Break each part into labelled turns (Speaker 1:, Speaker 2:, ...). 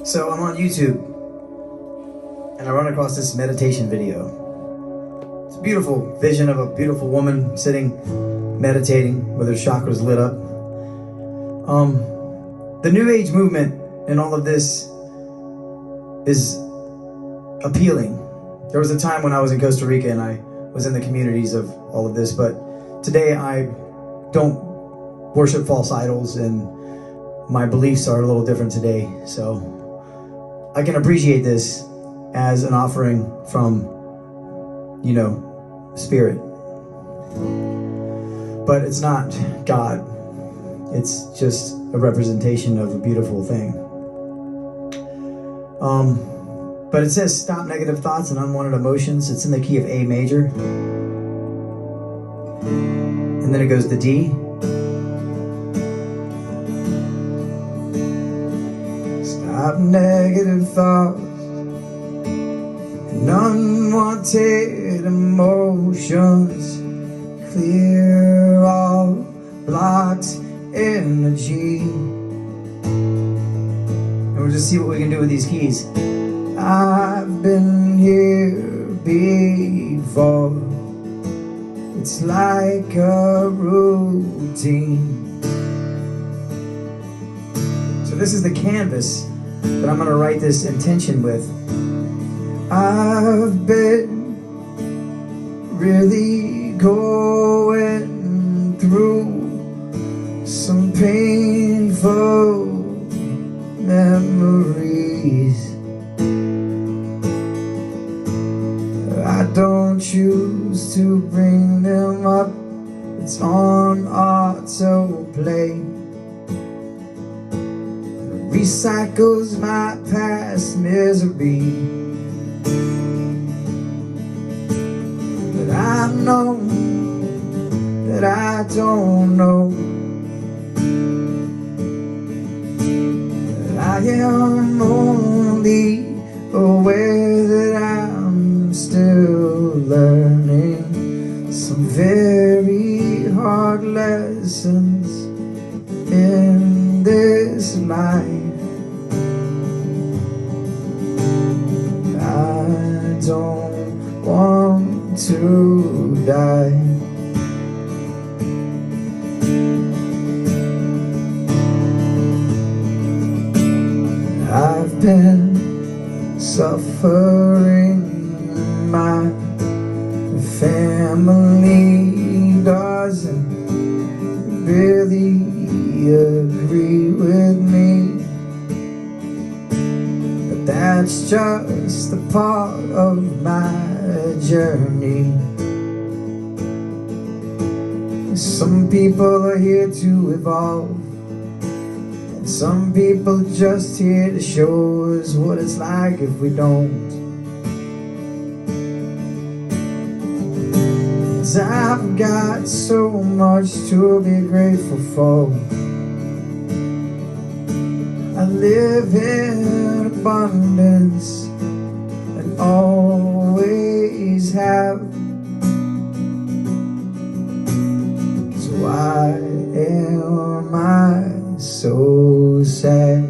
Speaker 1: So I'm on YouTube and I run across this meditation video. It's a beautiful vision of a beautiful woman sitting, meditating with her chakras lit up. The New Age movement and all of this is appealing. There was a time when I was in Costa Rica and I was in the communities of all of this, but today I don't worship false idols and my beliefs are a little different today. So I can appreciate this as an offering from, Spirit. But it's not God. It's just a representation of a beautiful thing. But it says stop negative thoughts and unwanted emotions. It's in the key of A major. And then it goes to D. Stop negative thoughts and unwanted emotions. Clear all blocked energy. And we'll just see what we can do with these keys. I've been here before. It's like a routine. So this is the canvas that I'm going to write this intention with. I've been really going through some painful memories. I don't choose to bring them up. It's on autoplay. It recycles my past misery. But I know that I don't know that I am only aware that I'm still learning some very hard lessons in this life. I don't want to die. I've been suffering. My family doesn't really agree with me, but that's just a part of my journey. Some people are here to evolve, and some people just here to show us what it's like if we don't. I've got so much to be grateful for. I live in abundance and always have. So why am I so sad?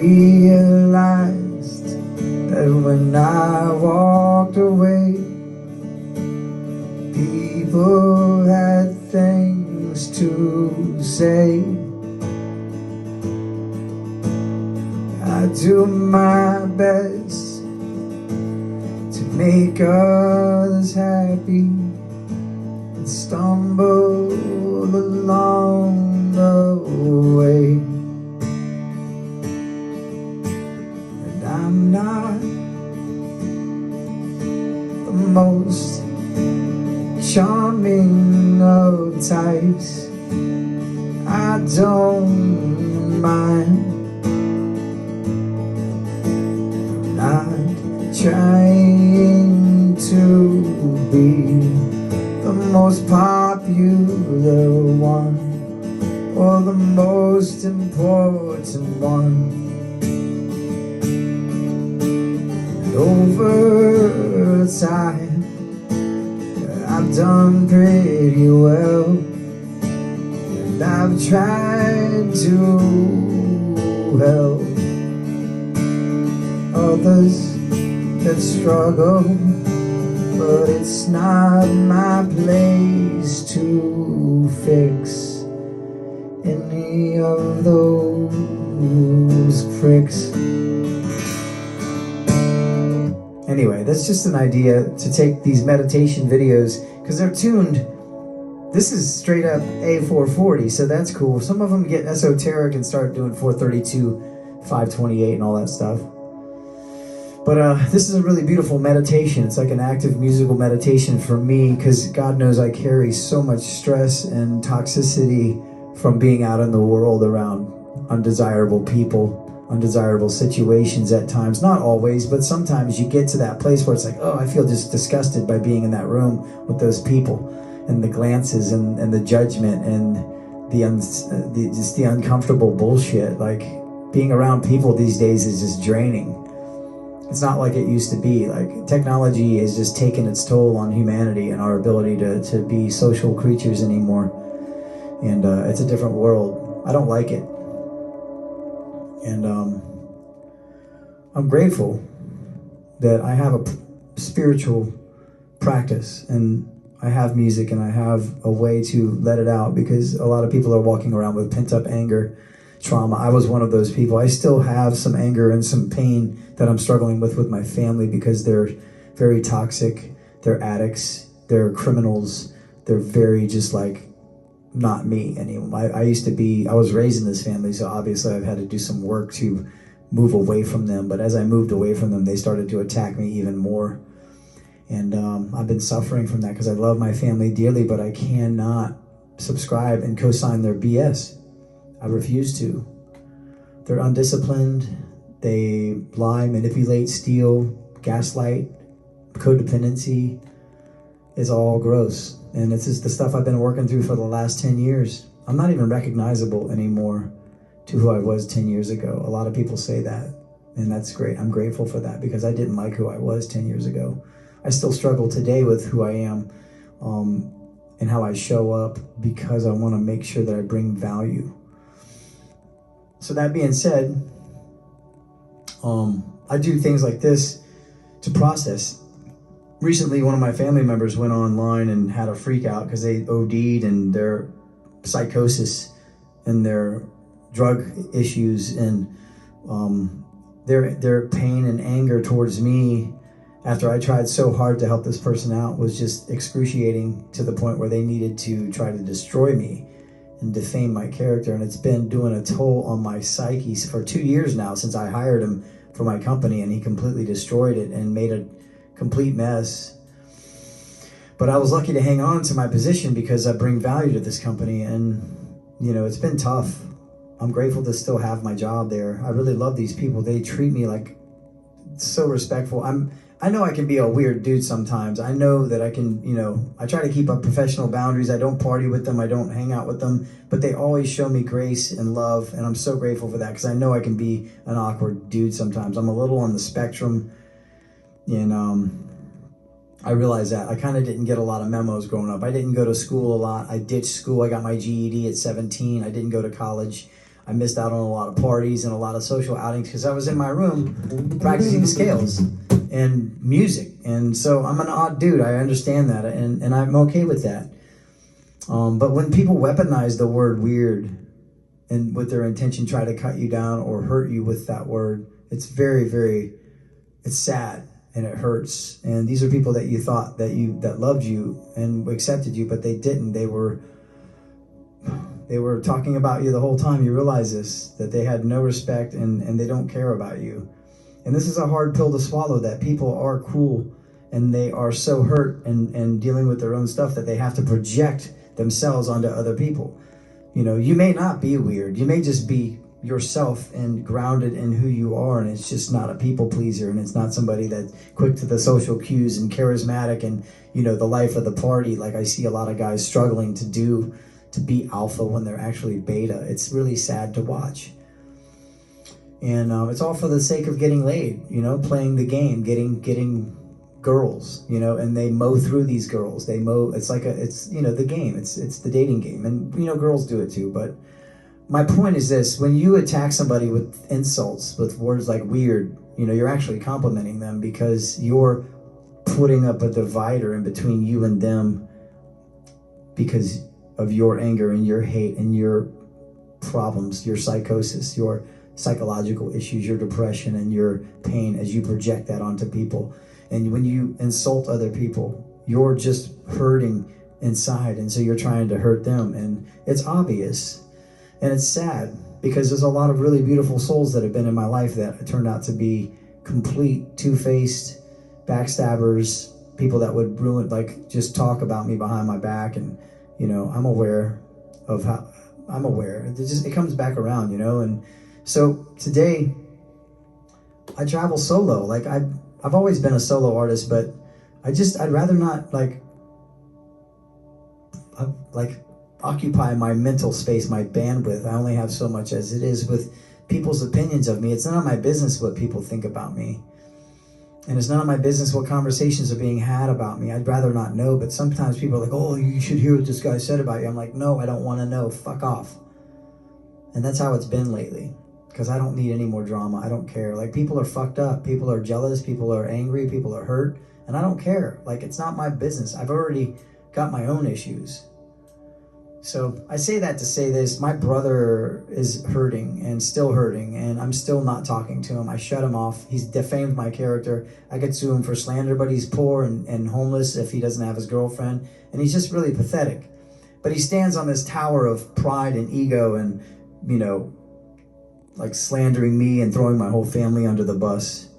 Speaker 1: Realized that when I walked away, people had things to say. I do my best to make others happy and stumble along the way. I'm not the most charming of types. I don't mind. I'm not trying to be the most popular one or the most important one. Over time, I've done pretty well, and I've tried to help others that struggle, but it's not my place to fix any of those pricks. Anyway, that's just an idea to take these meditation videos, because they're tuned. This is straight up A440, so that's cool. Some of them get esoteric and start doing 432, 528 and all that stuff. But this is a really beautiful meditation. It's like an active musical meditation for me, because God knows I carry so much stress and toxicity from being out in the world around undesirable people, undesirable situations at times. Not always, but sometimes you get to that place where it's like, oh, I feel just disgusted by being in that room with those people, and the glances and the judgment and just the uncomfortable bullshit. Like, being around people these days is just draining. It's not like it used to be. Like, technology has just taken its toll on humanity and our ability to be social creatures anymore. And it's a different world. I don't like it. And I'm grateful that I have a spiritual practice, and I have music, and I have a way to let it out, because a lot of people are walking around with pent-up anger, trauma. I was one of those people. I still have some anger and some pain that I'm struggling with my family, because they're very toxic. They're addicts. They're criminals. They're very just like not me anymore. I was raised in this family, so obviously I've had to do some work to move away from them. But as I moved away from them, they started to attack me even more. And I've been suffering from that, because I love my family dearly, but I cannot subscribe and co-sign their BS. I refuse to. They're undisciplined. They lie, manipulate, steal, gaslight, codependency. Is all gross. And it's just the stuff I've been working through for the last 10 years. I'm not even recognizable anymore to who I was 10 years ago. A lot of people say that, and that's great. I'm grateful for that, because I didn't like who I was 10 years ago. I still struggle today with who I am and how I show up, because I want to make sure that I bring value. So that being said, I do things like this to process. Recently, one of my family members went online and had a freak out because they OD'd, and their psychosis and their drug issues and their pain and anger towards me after I tried so hard to help this person out was just excruciating, to the point where they needed to try to destroy me and defame my character. And it's been doing a toll on my psyche for 2 years now, since I hired him for my company, and he completely destroyed it and made a complete mess. But I was lucky to hang on to my position, because I bring value to this company. And it's been tough. I'm grateful to still have my job there. I really love these people. They treat me like so respectful. I know I can be a weird dude sometimes. I know that I can, I try to keep up professional boundaries. I don't party with them. I don't hang out with them, but they always show me grace and love. And I'm so grateful for that, because I know I can be an awkward dude sometimes. I'm a little on the spectrum, and I realized that. I kind of didn't get a lot of memos growing up. I didn't go to school a lot. I ditched school. I got my GED at 17. I didn't go to college. I missed out on a lot of parties and a lot of social outings, because I was in my room practicing the scales and music. And so I'm an odd dude. I understand that, and I'm okay with that. But when people weaponize the word weird, and with their intention try to cut you down or hurt you with that word, it's very, very, it's sad, and it hurts. And these are people that you thought that loved you and accepted you, but they didn't. They were talking about you the whole time. You realize this, that they had no respect, and they don't care about you. And this is a hard pill to swallow, that people are cruel, and they are so hurt and dealing with their own stuff that they have to project themselves onto other people. You may not be weird. You may just be yourself and grounded in who you are, and it's just not a people pleaser, and it's not somebody that's quick to the social cues and charismatic and the life of the party, like I see a lot of guys struggling to do, to be alpha when they're actually beta. It's really sad to watch. And it's all for the sake of getting laid, playing the game, getting girls, and they mow through these girls. It's like it's the game. It's the dating game, and girls do it too. But my point is this: when you attack somebody with insults, with words like weird, you're actually complimenting them, because you're putting up a divider in between you and them because of your anger and your hate and your problems, your psychosis, your psychological issues, your depression and your pain, as you project that onto people. And when you insult other people, you're just hurting inside, and so you're trying to hurt them, and it's obvious. And it's sad, because there's a lot of really beautiful souls that have been in my life that turned out to be complete two-faced backstabbers, people that would ruin, like, just talk about me behind my back. And I'm aware of how it comes back around, and so today I travel solo. Like, I've always been a solo artist, but I'd rather not occupy my mental space, my bandwidth. I only have so much as it is with people's opinions of me. It's none of my business what people think about me. And it's none of my business what conversations are being had about me. I'd rather not know, but sometimes people are like, oh, you should hear what this guy said about you. I'm like, no, I don't want to know. Fuck off. And that's how it's been lately, because I don't need any more drama. I don't care. Like, people are fucked up. People are jealous. People are angry. People are hurt. And I don't care. Like, it's not my business. I've already got my own issues. So I say that to say this: my brother is hurting and still hurting, and I'm still not talking to him. I shut him off. He's defamed my character. I could sue him for slander, but he's poor and homeless if he doesn't have his girlfriend, and he's just really pathetic. But he stands on this tower of pride and ego and, like, slandering me and throwing my whole family under the bus,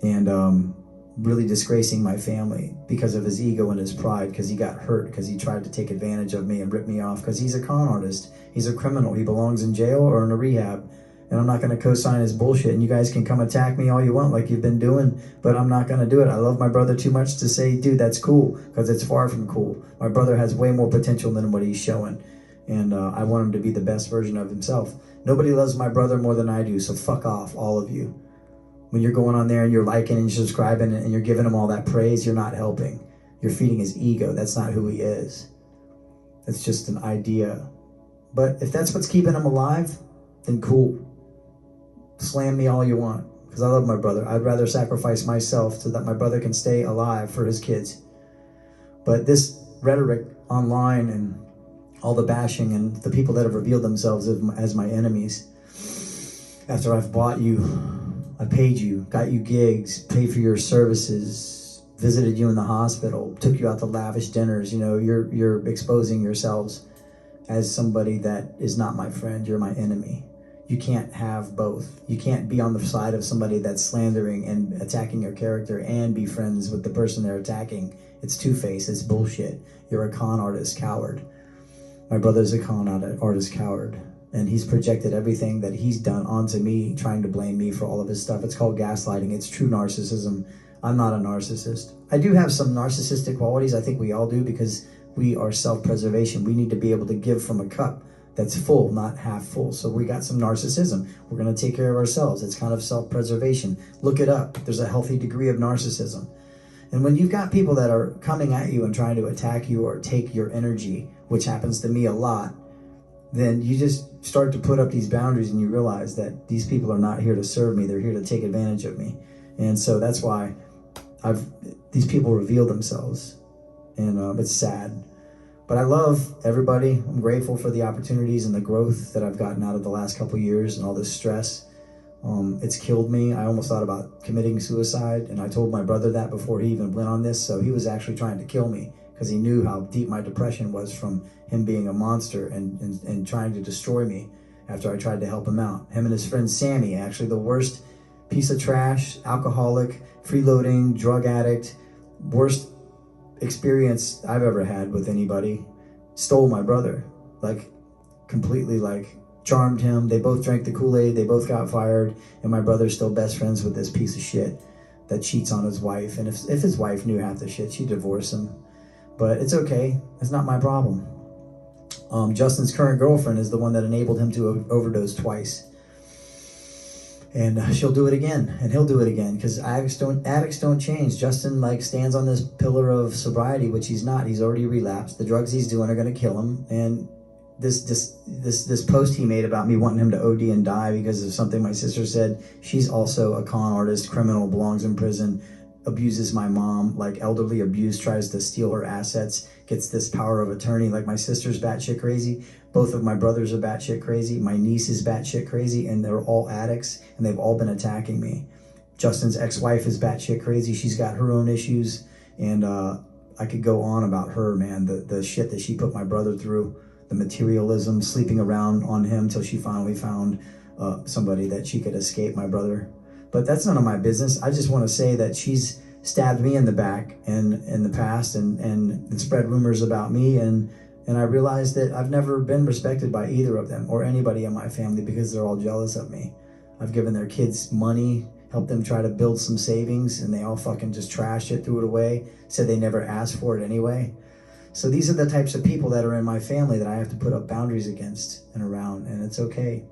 Speaker 1: and really disgracing my family because of his ego and his pride, because he got hurt, because he tried to take advantage of me and rip me off, because he's a con artist. He's a criminal. He belongs in jail or in a rehab, and I'm not going to co-sign his bullshit. And you guys can come attack me all you want, like you've been doing, but I'm not going to do it. I love my brother too much to say, dude, that's cool, because it's far from cool. My brother has way more potential than what he's showing, and I want him to be the best version of himself. Nobody loves my brother more than I do, so fuck off, all of you. When you're going on there and you're liking and you're subscribing and you're giving him all that praise, you're not helping. You're feeding his ego. That's not who he is. It's just an idea. But if that's what's keeping him alive, then cool. Slam me all you want, because I love my brother. I'd rather sacrifice myself so that my brother can stay alive for his kids. But this rhetoric online and all the bashing and the people that have revealed themselves as my enemies, after I've bought you, I paid you, got you gigs, paid for your services, visited you in the hospital, took you out to lavish dinners. You're exposing yourselves as somebody that is not my friend. You're my enemy. You can't have both. You can't be on the side of somebody that's slandering and attacking your character and be friends with the person they're attacking. It's two-faced. It's bullshit. You're a con artist coward. My brother's a con artist coward. And he's projected everything that he's done onto me, trying to blame me for all of his stuff. It's called gaslighting. It's true narcissism. I'm not a narcissist. I do have some narcissistic qualities. I think we all do, because we are self-preservation. We need to be able to give from a cup that's full, not half full. So we got some narcissism. We're going to take care of ourselves. It's kind of self-preservation. Look it up. There's a healthy degree of narcissism. And when you've got people that are coming at you and trying to attack you or take your energy, which happens to me a lot, then you just start to put up these boundaries, and you realize that these people are not here to serve me. They're here to take advantage of me. And so that's why these people reveal themselves, and it's sad. But I love everybody. I'm grateful for the opportunities and the growth that I've gotten out of the last couple years and all this stress. It's killed me. I almost thought about committing suicide, and I told my brother that before he even went on this. So he was actually trying to kill me, because he knew how deep my depression was from him being a monster and trying to destroy me after I tried to help him out. Him and his friend Sammy, actually the worst piece of trash, alcoholic, freeloading, drug addict, worst experience I've ever had with anybody, stole my brother. Like, completely, like, charmed him. They both drank the Kool-Aid. They both got fired. And my brother's still best friends with this piece of shit that cheats on his wife. And if his wife knew half the shit, she'd divorce him. But it's okay. It's not my problem. Justin's current girlfriend is the one that enabled him to overdose twice. And she'll do it again, and he'll do it again, because addicts don't change. Justin like stands on this pillar of sobriety, which he's not. He's already relapsed. The drugs he's doing are going to kill him. And this post he made about me wanting him to OD and die because of something my sister said. She's also a con artist, criminal, belongs in prison, abuses my mom, like elderly abuse, tries to steal her assets, gets this power of attorney. Like my sister's batshit crazy. Both of my brothers are batshit crazy. My niece is batshit crazy, and they're all addicts, and they've all been attacking me. Justin's ex-wife is batshit crazy. She's got her own issues, and I could go on about her, man. The shit that she put my brother through, the materialism, sleeping around on him till she finally found somebody that she could escape my brother. But that's none of my business. I just want to say that she's stabbed me in the back in the past and spread rumors about me, and I realized that I've never been respected by either of them or anybody in my family because they're all jealous of me. I've given their kids money, helped them try to build some savings, and they all fucking just trashed it, threw it away, said they never asked for it anyway. So these are the types of people that are in my family that I have to put up boundaries against and around, and it's okay.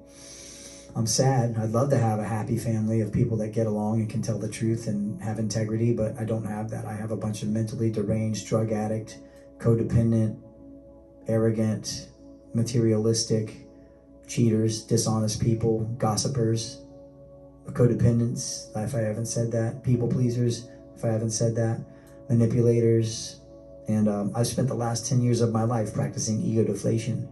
Speaker 1: I'm sad. I'd love to have a happy family of people that get along and can tell the truth and have integrity, but I don't have that. I have a bunch of mentally deranged, drug addict, codependent, arrogant, materialistic, cheaters, dishonest people, gossipers, codependents, if I haven't said that, people pleasers, if I haven't said that, manipulators. And I've spent the last 10 years of my life practicing ego deflation,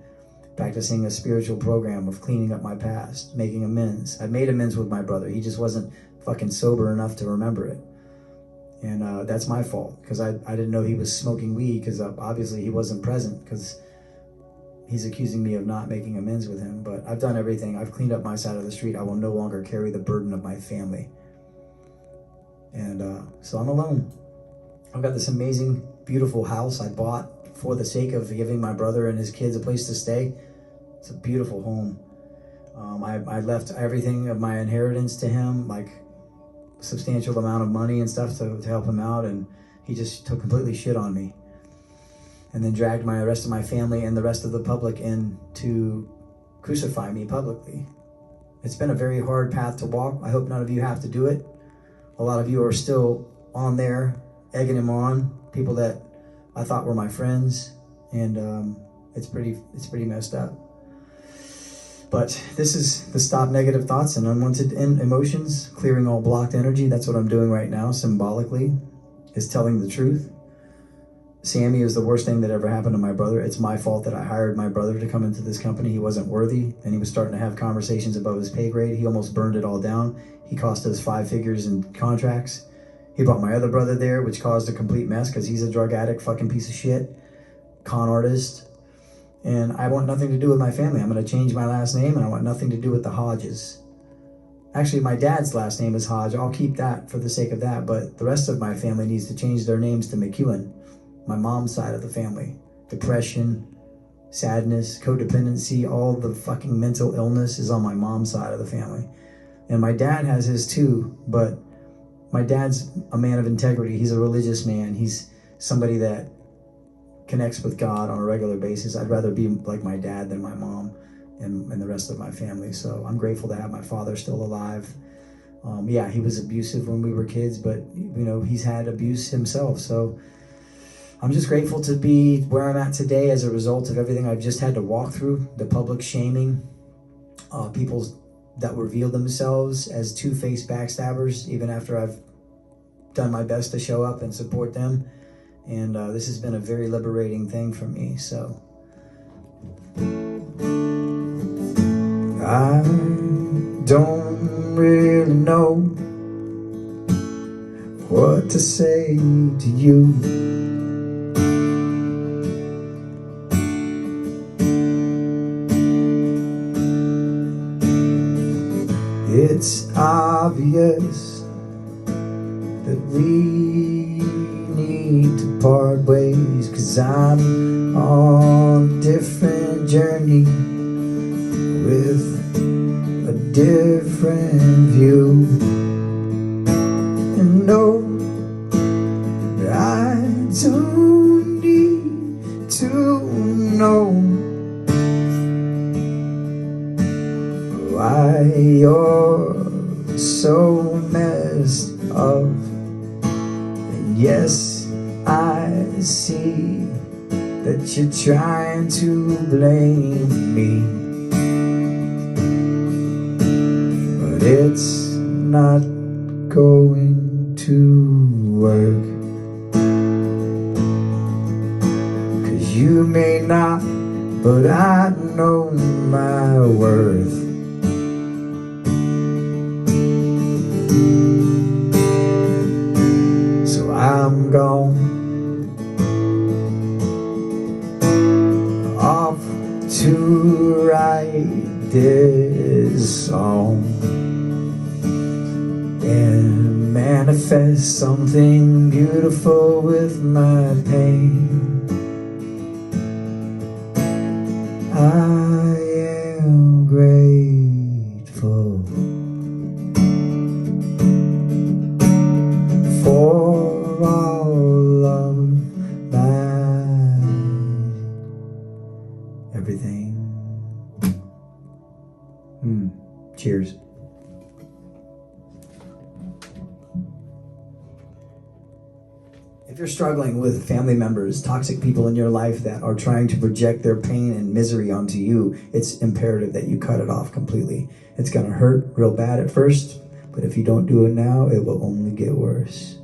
Speaker 1: practicing a spiritual program of cleaning up my past, making amends. I've made amends with my brother. He just wasn't fucking sober enough to remember it. And that's my fault, because I didn't know he was smoking weed, because obviously he wasn't present, because he's accusing me of not making amends with him. But I've done everything. I've cleaned up my side of the street. I will no longer carry the burden of my family. And so I'm alone. I've got this amazing, beautiful house I bought for the sake of giving my brother and his kids a place to stay. It's a beautiful home. I left everything of my inheritance to him, like substantial amount of money and stuff to help him out, and he just took completely shit on me, and then dragged the rest of my family and the rest of the public in to crucify me publicly. It's been a very hard path to walk. I hope none of you have to do it. A lot of you are still on there egging him on, people that I thought were my friends, and it's pretty messed up. But this is the Stop Negative Thoughts and Unwanted Emotions, clearing all blocked energy. That's what I'm doing right now, symbolically, is telling the truth. Sammy is the worst thing that ever happened to my brother. It's my fault that I hired my brother to come into this company. He wasn't worthy, and he was starting to have conversations above his pay grade. He almost burned it all down. He cost us 5 figures in contracts. He brought my other brother there, which caused a complete mess, because he's a drug addict, fucking piece of shit, con artist. And I want nothing to do with my family. I'm going to change my last name, and I want nothing to do with the Hodges. Actually, my dad's last name is Hodge. I'll keep that for the sake of that, but the rest of my family needs to change their names to McEwen. My mom's side of the family. Depression, sadness, codependency, all the fucking mental illness is on my mom's side of the family. And my dad has his too, but my dad's a man of integrity. He's a religious man. He's somebody that connects with God on a regular basis. I'd rather be like my dad than my mom and the rest of my family. So I'm grateful to have my father still alive. Yeah, he was abusive when we were kids, but you know, he's had abuse himself. So I'm just grateful to be where I'm at today as a result of everything I've just had to walk through, the public shaming, people that reveal themselves as two-faced backstabbers, even after I've done my best to show up and support them. And this has been a very liberating thing for me, so. I don't really know what to say to you. It's obvious that we need to part ways, 'cause I'm on a different journey with a different view. And no, I don't need to know why you're so messed up. And yes, I see that you're trying to blame me, but it's not going to work. 'Cause you may not, but I know my worth. So I'm gone off to write this song and manifest something beautiful with my pain. I am grateful for all of my everything. Cheers. If you're struggling with family members, toxic people in your life that are trying to project their pain and misery onto you, it's imperative that you cut it off completely. It's gonna hurt real bad at first, but if you don't do it now, it will only get worse.